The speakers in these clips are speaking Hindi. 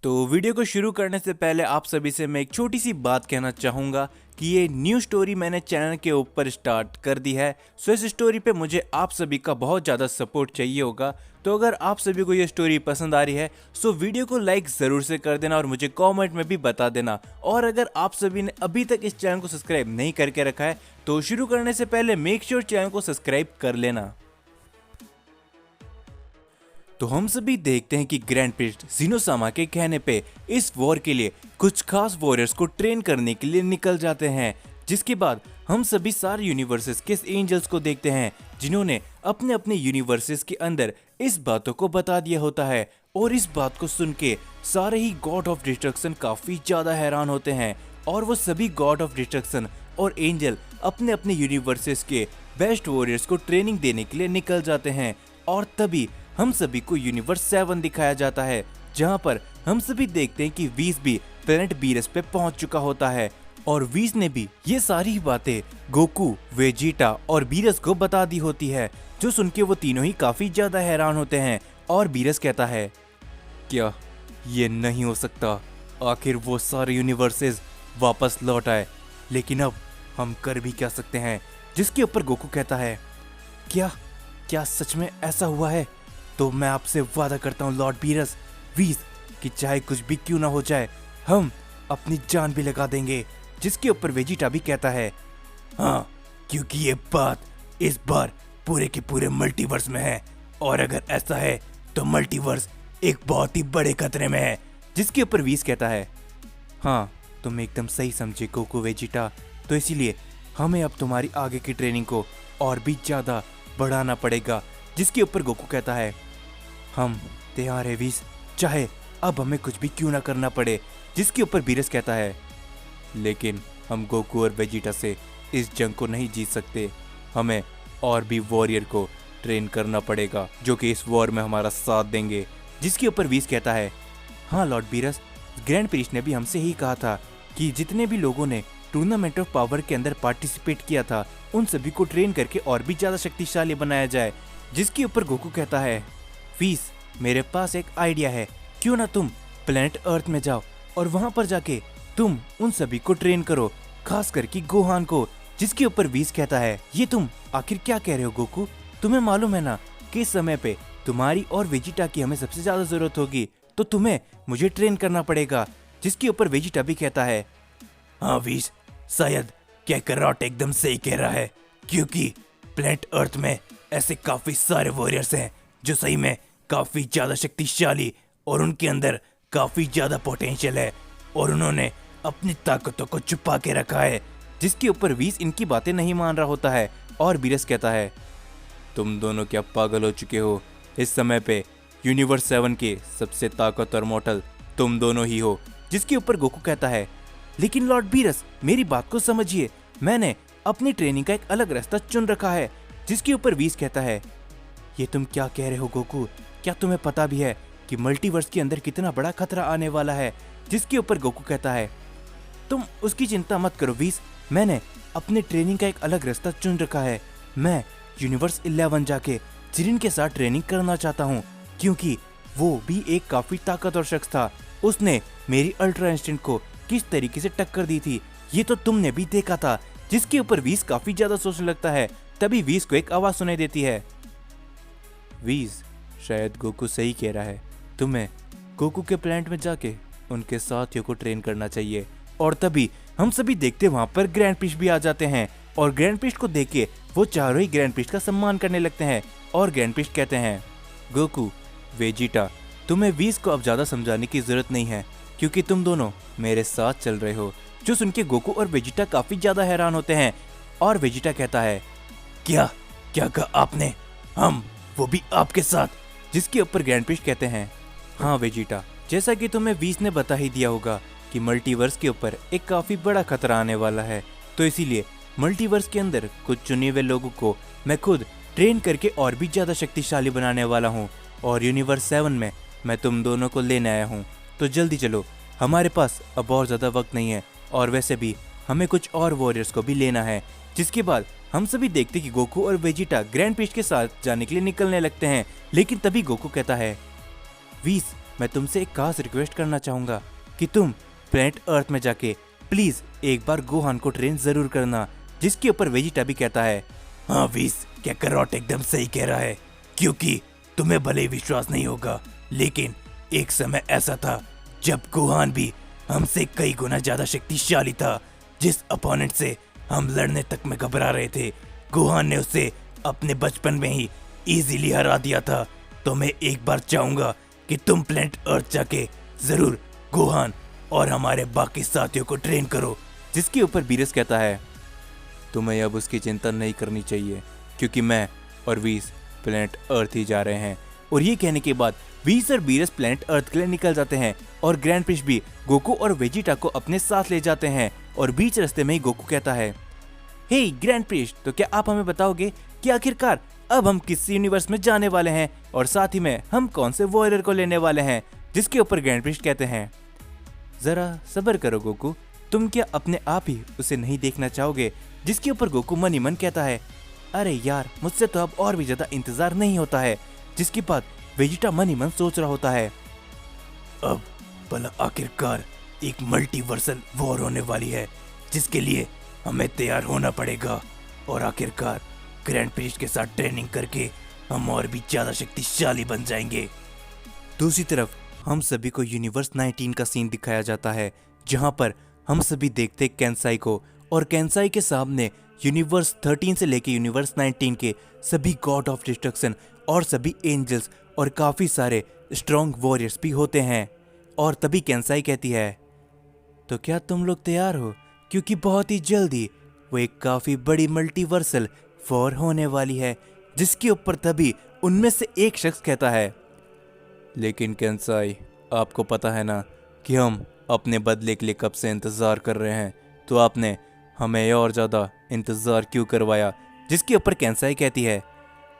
तो वीडियो को शुरू करने से पहले आप सभी से मैं एक छोटी सी बात कहना चाहूँगा कि ये न्यू स्टोरी मैंने चैनल के ऊपर स्टार्ट कर दी है। सो इस स्टोरी पे मुझे आप सभी का बहुत ज़्यादा सपोर्ट चाहिए होगा। तो अगर आप सभी को ये स्टोरी पसंद आ रही है सो वीडियो को लाइक ज़रूर से कर देना और मुझे कमेंट में भी बता देना। और अगर आप सभी ने अभी तक इस चैनल को सब्सक्राइब नहीं करके रखा है तो शुरू करने से पहले मेक श्योर चैनल को सब्सक्राइब कर लेना। तो हम सभी देखते हैं कि ग्रैंड प्रिस्ट ज़ीनोसामा के कहने पे इस वॉर के लिए कुछ खास वॉरियर्स को ट्रेन करने के लिए निकल जाते हैं। जिसके बाद हम सभी सारे यूनिवर्सेस के एंजल्स को देखते हैं जिन्होंने अपने अपने यूनिवर्सेस के अंदर इस बातों को बता दिया होता है। और इस बात को सुन के सारे ही गॉड ऑफ डिस्ट्रक्शन काफी ज्यादा हैरान होते हैं और वो सभी गॉड ऑफ डिस्ट्रक्शन और एंजल अपने अपने यूनिवर्सेस के बेस्ट वॉरियर्स को ट्रेनिंग देने के लिए निकल जाते हैं। और तभी हम सभी को यूनिवर्स 7 दिखाया जाता है जहां पर हम सभी देखते हैं कि वीस भी प्लेनेट बीरस पे पहुंच चुका होता है और वीस ने भी ये सारी बातें गोकू, वेजिटा और बीरस को बता दी होती है, जो सुन के वो तीनों ही काफी ज्यादा हैरान होते हैं। और बीरस कहता है, क्या ये नहीं हो सकता, आखिर वो सारे यूनिवर्सेस वापस लौट आए, लेकिन अब हम कर भी क्या सकते हैं। जिसके ऊपर गोकू कहता है, क्या सच में ऐसा हुआ है? तो मैं आपसे वादा करता हूँ लॉर्ड बीरस वीस कि चाहे कुछ भी क्यों ना हो जाए हम अपनी जान भी लगा देंगे। जिसके ऊपर वेजिटा भी कहता है, हाँ, क्योंकि ये बात इस बार पूरे के पूरे मल्टीवर्स में है और अगर ऐसा है तो मल्टीवर्स एक बहुत ही बड़े खतरे में है। जिसके ऊपर वीस कहता है, हाँ, तुम एकदम सही समझे गोकू वेजिटा, तो इसीलिए हमें अब तुम्हारी आगे की ट्रेनिंग को और भी ज्यादा बढ़ाना पड़ेगा। जिसके ऊपर गोकू कहता है, हम तैयार है वीस, चाहे अब हमें कुछ भी क्यों ना करना पड़े। जिसके ऊपर बीरस कहता है, लेकिन हम गोकू और वेजिटा से इस जंग को नहीं जीत सकते, हमें और भी वॉरियर को ट्रेन करना पड़ेगा जो कि इस वॉर में हमारा साथ देंगे। जिसके ऊपर वीस कहता है, हाँ लॉर्ड बीरस, ग्रैंड प्रिस्ट ने भी हमसे ही कहा था कि जितने भी लोगों ने टूर्नामेंट ऑफ पावर के अंदर पार्टिसिपेट किया था उन सभी को ट्रेन करके और भी ज्यादा शक्तिशाली बनाया जाए। जिसके ऊपर गोकू कहता है, वीस, मेरे पास एक आइडिया है, क्यों ना तुम प्लेनेट अर्थ में जाओ और वहां पर जाके तुम उन सभी को ट्रेन करो, खास करके गोहान को। जिसके ऊपर वीस कहता है, ये तुम आखिर क्या कह रहे हो गोकू? तुम्हें मालूम है ना कि इस समय पे तुम्हारी और वेजिटा की हमें सबसे ज्यादा जरूरत होगी, तो तुम्हें मुझे ट्रेन करना पड़ेगा। जिसके ऊपर वेजिटा भी कहता है, हाँ वीस, शायद कैकरॉट एकदम सही कह रहा है, क्योंकि प्लेनेट अर्थ में ऐसे काफी सारे वॉरियर्स हैं जो सही में काफी ज्यादा शक्तिशाली और उनके अंदर काफी ज्यादा पोटेंशियल है और उन्होंने अपनी ताकतों को छुपा के रखा है। जिसके ऊपर वीस इनकी बातें नहीं मान रहा होता है और बीरस कहता है, तुम दोनों क्या पागल हो चुके हो? इस समय पे यूनिवर्स 7 के सबसे ताकतवर मॉर्टल तुम दोनों ही हो। जिसके ऊपर गोकू कहता है, लेकिन लॉर्ड बीरस मेरी बात को समझिए, मैंने अपनी ट्रेनिंग का एक अलग रास्ता चुन रखा है। जिसके ऊपर वीस कहता है, ये तुम क्या कह रहे हो गोकू? क्या तुम्हें पता भी है कि मल्टीवर्स के अंदर कितना बड़ा खतरा आने वाला है? जिसके ऊपर गोकू कहता है, तुम उसकी चिंता मत करो वीस, मैंने अपने ट्रेनिंग का एक अलग रास्ता चुन रखा है। मैं यूनिवर्स 11 जाके जिरिन के साथ ट्रेनिंग करना चाहता हूँ, क्योंकि वो भी एक काफी ताकतवर शख्स था। उसने मेरी अल्ट्रा इंस्टेंट को किस तरीके से टक्कर दी थी ये तो तुमने भी देखा था। जिसके ऊपर वीस काफी ज्यादा सोचने लगता है। तभी वीस को एक आवाज सुनाई देती है, वीस, शायद गोकू सही कह रहा है, तुम्हें गोकू के प्लेनेट में जाके उनके साथियों को ट्रेन करना चाहिए। और तभी हम सभी देखते वहां पर ग्रैंड प्रिस्ट भी आ जाते हैं और ग्रैंड प्रिस्ट को देख के वो चारों ही ग्रैंड प्रिस्ट का सम्मान करने लगते हैं। और ग्रैंड प्रिस्ट कहते हैं, गोकू, वेजिटा, तुम्हें वीस को अब ज्यादा समझाने की जरूरत नहीं है क्योंकि तुम दोनों मेरे साथ चल रहे हो। जो सुन के गोकू और वेजिटा काफी ज्यादा हैरान होते हैं और वेजिटा कहता है, क्या कहा आपने? हम वो भी आपके साथ? जिसके ऊपर ग्रैंड प्रिस्ट कहते हैं, हाँ वेजिटा, जैसा कि तुम्हें वीस ने बता ही दिया होगा कि मल्टीवर्स के ऊपर एक काफी बड़ा खतरा आने वाला है, तो इसीलिए मल्टीवर्स के अंदर कुछ चुने हुए लोगों को मैं खुद ट्रेन करके और भी ज्यादा शक्तिशाली बनाने वाला हूँ और यूनिवर्स 7 में मैं तुम दोनों को लेने आया हूँ। तो जल्दी चलो, हमारे पास अब और ज्यादा वक्त नहीं है और वैसे भी हमें कुछ और वॉरियर्स को भी लेना है। जिसके बाद हम सभी देखते कि गोकू और वेजिटा ग्रैंड प्रिस्ट के साथ जाने के लिए निकलने लगते हैं, लेकिन तभी गोकू कहता है, वीस, मैं तुमसे एक खास रिक्वेस्ट करना चाहूंगा कि तुम प्लेनेट अर्थ में जाके प्लीज एक बार गोहान को ट्रेन जरूर करना। जिसके ऊपर वेजिटा भी कहता है, हाँ वीस, क्या करॉट एकदम सही कह रहा है, क्योंकि तुम्हें भले ही विश्वास नहीं होगा, लेकिन एक समय ऐसा था जब गोहान भी हमसे कई गुना ज्यादा शक्तिशाली था। जिस अपोनेंट से हम लड़ने तक में घबरा रहे थे, गोहान ने उसे अपने बचपन में ही इजीली हरा दिया था। तो मैं एक बार चाहूंगा कि तुम प्लेनेट अर्थ जाके जरूर गोहान और हमारे बाकी साथियों को ट्रेन करो। जिसके ऊपर बीरस कहता है, तुम्हें अब उसकी चिंता नहीं करनी चाहिए, क्योंकि मैं और वीस प्लेनेट अर्थ ही जा रहे हैं। और ये कहने के बाद वीस और बीरस प्लेनेट अर्थ के लिए निकल जाते हैं और ग्रैंड प्रिस्ट भी गोकू और वेजिटा को अपने साथ ले जाते हैं। और बीच रास्ते में ही गोकू कहता है, हे ग्रैंड प्रिस्ट, तो क्या आप हमें बताओगे कि आखिरकार अब हम किस यूनिवर्स में जाने वाले हैं और साथ ही में हम कौन से वॉरियर को लेने वाले हैं। जिसके ऊपर ग्रैंड प्रिस्ट कहते हैं, जरा सब्र करो गोकू, तुम क्या अपने आप ही उसे नहीं देखना चाहोगे। जिसके ऊपर गोकू मन ही मन कहता है, अरे यार मुझसे तो अब और भी ज्यादा इंतजार नहीं होता है। जिसके बाद वेजिटा मन ही मन सोच रहा होता है, अब भला आखिरकार एक मल्टीवर्सल वॉर होने वाली है जिसके लिए हमें तैयार होना पड़ेगा और आखिरकार ग्रैंड प्रिस्ट के साथ ट्रेनिंग करके हम और भी ज्यादा शक्तिशाली बन जाएंगे। दूसरी तरफ हम सभी को यूनिवर्स 19 का सीन दिखाया जाता है, जहां पर हम सभी देखते केंसाई को और केंसाई के सामने यूनिवर्स 13 से लेके यूनिवर्स 19 के सभी गॉड ऑफ डिस्ट्रक्शन और सभी एंजल्स और काफी सारे स्ट्रॉन्ग वॉरियर्स भी होते हैं। और तभी केंसाई कहती है, तो क्या तुम लोग तैयार हो, क्योंकि बहुत ही जल्दी वो एक काफी बड़ी मल्टीवर्सल वॉर होने वाली है। जिसके ऊपर तभी उनमें से एक शख्स कहता है, लेकिन केंसाई, आपको पता है ना कि हम अपने बदले के लिए कब से इंतजार कर रहे हैं, तो आपने हमें और ज्यादा इंतजार क्यों करवाया। जिसके ऊपर केंसाई कहती है,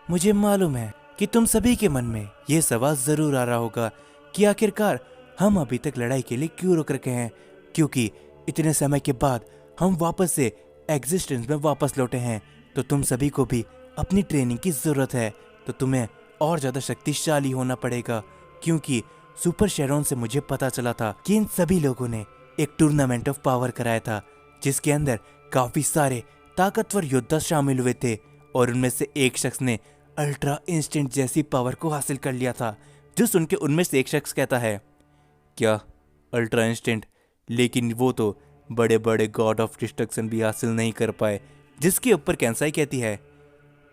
मुझे मालूम है कि तुम सभी के मन में ये सवाल जरूर आ रहा होगा कि आखिरकार हम अभी तक लड़ाई के लिए क्यों रुक रखे हैं, क्योंकि इतने समय के बाद हम वापस से एग्जिस्टेंस में वापस लौटे हैं। तो तुम सभी को भी अपनी ट्रेनिंग की जरूरत है, तो तुम्हें और ज्यादा शक्तिशाली होना पड़ेगा, क्योंकि सुपर शेरोन से मुझे पता चला था कि इन सभी लोगों ने एक टूर्नामेंट ऑफ पावर कराया था, जिसके अंदर काफी सारे ताकतवर योद्धा शामिल हुए थे और उनमें से एक शख्स ने अल्ट्रा इंस्टेंट जैसी पावर को हासिल कर लिया था। जो सुन के उनमें से एक शख्स कहता है, क्या अल्ट्रा इंस्टेंट, लेकिन वो तो बड़े बड़े गॉड ऑफ डिस्ट्रक्शन भी हासिल नहीं कर पाए। जिसके ऊपर केंसाई कहती है,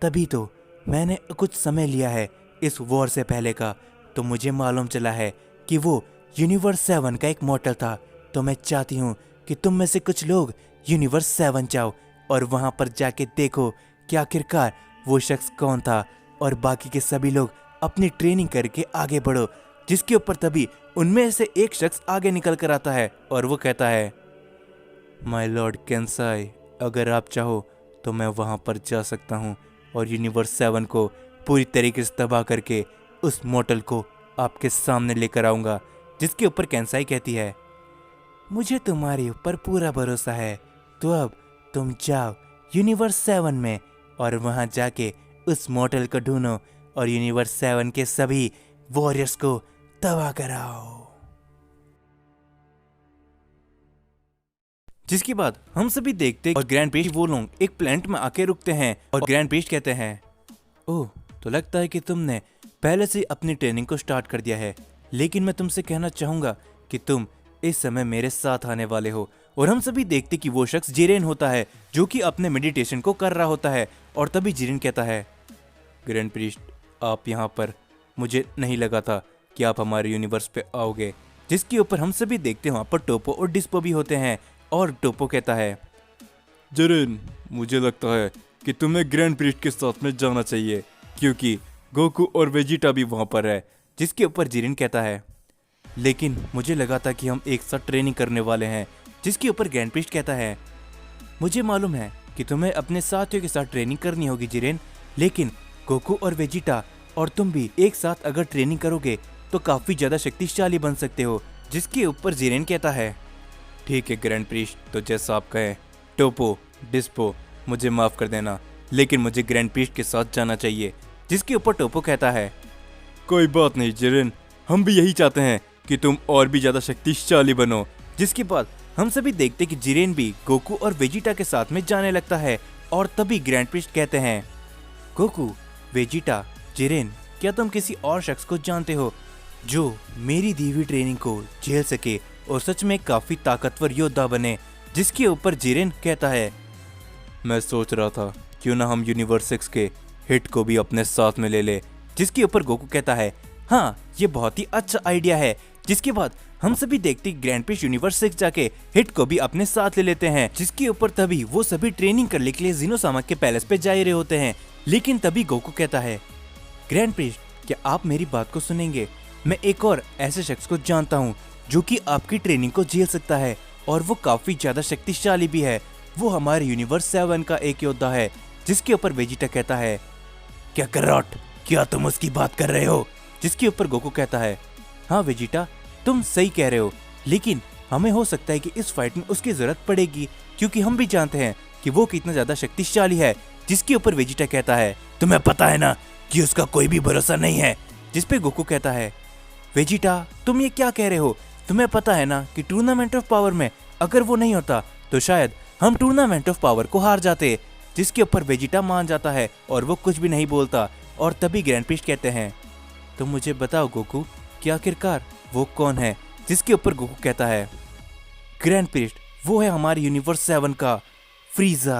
तभी तो मैंने कुछ समय लिया है इस वॉर से पहले का, तो मुझे मालूम चला है कि वो यूनिवर्स 7 का एक मॉडल था। तो मैं चाहती हूँ कि तुम में से कुछ लोग यूनिवर्स 7 जाओ और वहां पर जाके देखो कि आखिरकार वो शख्स कौन था, और बाकी के सभी लोग अपनी ट्रेनिंग करके आगे बढ़ो। जिसके ऊपर तभी उनमें से एक शख्स आगे निकल कर आता है और वो कहता है, माय लॉर्ड केंसाई, अगर आप चाहो तो मैं वहां पर जा सकता हूं और यूनिवर्स 7 को पूरी तरीके से तबाह करके उस मॉडल को आपके सामने लेकर आऊंगा। जिसके ऊपर केंसाई कहती है, मुझे तुम्हारे ऊपर पूरा भरोसा है, तो अब तुम जाओ यूनिवर्स 7 में और वहां जाके उस मॉडल को ढूंढो और यूनिवर्स 7 के सभी वॉरियर्स को तबाह कराओ। जिसके बाद हम सभी देखते और ग्रैंड प्रिस्ट वो लोग एक प्लेनेट में आके रुकते हैं और ग्रैंड प्रिस्ट कहते हैं, ओह, तो लगता है कि तुमने पहले से अपनी ट्रेनिंग को स्टार्ट कर दिया है, लेकिन मैं तुमसे कहना चाहूंगा कि तुम इस समय मेरे साथ आने वाले हो। और हम सभी देखते कि वो शख्स जिरेन होता है, जो कि अपने मेडिटेशन को कर रहा होता है। और तभी जिरेन कहता है, ग्रैंड प्रिस्ट, आप यहाँ पर, मुझे नहीं लगा था कि आप हमारे यूनिवर्स पे आओगे। जिसके ऊपर हम सभी देखते हैं वहाँ पर टोपो और डिस्पो भी होते हैं। और टोपो कहता है, जिरेन, मुझे लगता है कि तुम्हें ग्रैंड प्रिस्ट के साथ में जाना चाहिए, क्योंकि गोकू और वेजिटा भी वहाँ पर है। जिसके ऊपर जिरेन कहता है, लेकिन मुझे लगा था कि हम एक साथ ट्रेनिंग करने वाले हैं। जिसके ऊपर ग्रैंड प्रिस्ट कहता है, मुझे मालूम है कि तुम्हें अपने साथियों के साथ ट्रेनिंग करनी होगी जिरेन, लेकिन गोकू और वेजिटा और तुम भी एक साथ अगर ट्रेनिंग करोगे तो काफी ज्यादा शक्तिशाली बन सकते हो। जिसके ऊपर जिरेन कहता है, ठीक है ग्रैंड प्रिस्ट, तो जैसा आप कहें। टोपो, डिस्पो, मुझे माफ कर देना, लेकिन मुझे ग्रैंड प्रिस्ट के साथ जाना चाहिए। जिसके ऊपर टोपो कहता है, कोई बात नहीं जिरेन, हम भी यही चाहते हैं कि तुम और भी ज्यादा शक्तिशाली बनो। जिसके बाद हम सभी देखते कि जिरेन भी गोकू और वेजिटा के साथ में जाने लगता है और तभी ग्रैंड प्रिस्ट कहते हैं, गोकू, वेजिटा, जिरेन, क्या तुम किसी और शख्स को जानते हो जो मेरी दी हुई ट्रेनिंग को झेल सके और सच में काफी ताकतवर योद्धा बने? जिसके ऊपर जिरेन कहता है, मैं सोच रहा था क्यों ना हम यूनिवर्स 6 के हिट को भी अपने साथ में ले ले। जिसके ऊपर गोकू कहता है, हाँ ये बहुत ही अच्छा आइडिया है। जिसके बाद हम सभी देखते ग्रैंड प्रिस्ट यूनिवर्स 6 जाके हिट को भी अपने साथ ले लेते हैं। जिसके ऊपर तभी वो सभी ट्रेनिंग करने के लिए ज़ीनोसामा के पैलेस पे जा रहे होते हैं। लेकिन तभी गोकू कहता है, ग्रैंड प्रिस्ट, क्या आप मेरी बात को सुनेंगे? मैं एक और ऐसे शख्स को जानता हूँ जो कि आपकी ट्रेनिंग को झेल सकता है और वो काफी ज्यादा शक्तिशाली भी है। वो हमारे यूनिवर्स 7 का एक योद्धा है। जिसके ऊपर वेजिटा कहता है, क्या करॉट, क्या तुम उसकी बात कर रहे हो? जिसके ऊपर गोकू कहता है, हाँ वेजिटा, तुम सही कह रहे हो, लेकिन हमें हो सकता है कि इस फाइट में उसकी जरूरत पड़ेगी क्योंकि हम भी जानते हैं कि वो कितना ज्यादा शक्तिशाली है। जिसके ऊपर वेजिटा कहता है, तुम्हें पता है ना कि उसका कोई भी भरोसा नहीं है। जिस पे गोकू कहता है, वेजिटा, तुम ये क्या कह रहे हो? तुम्हें पता है ना कि टूर्नामेंट ऑफ पावर में अगर वो नहीं होता तो शायद हम टूर्नामेंट ऑफ पावर को हार जाते। जिसके ऊपर वेजिटा मान जाता है और वो कुछ भी नहीं बोलता। और तभी ग्रैंड प्रिस्ट कहते हैं, तो मुझे बताओ गोकू, कि आखिरकार वो कौन है? जिसके ऊपर गोकू कहता है, ग्रैंड प्रिस्ट, वो है हमारे यूनिवर्स 7 का फ्रीजा।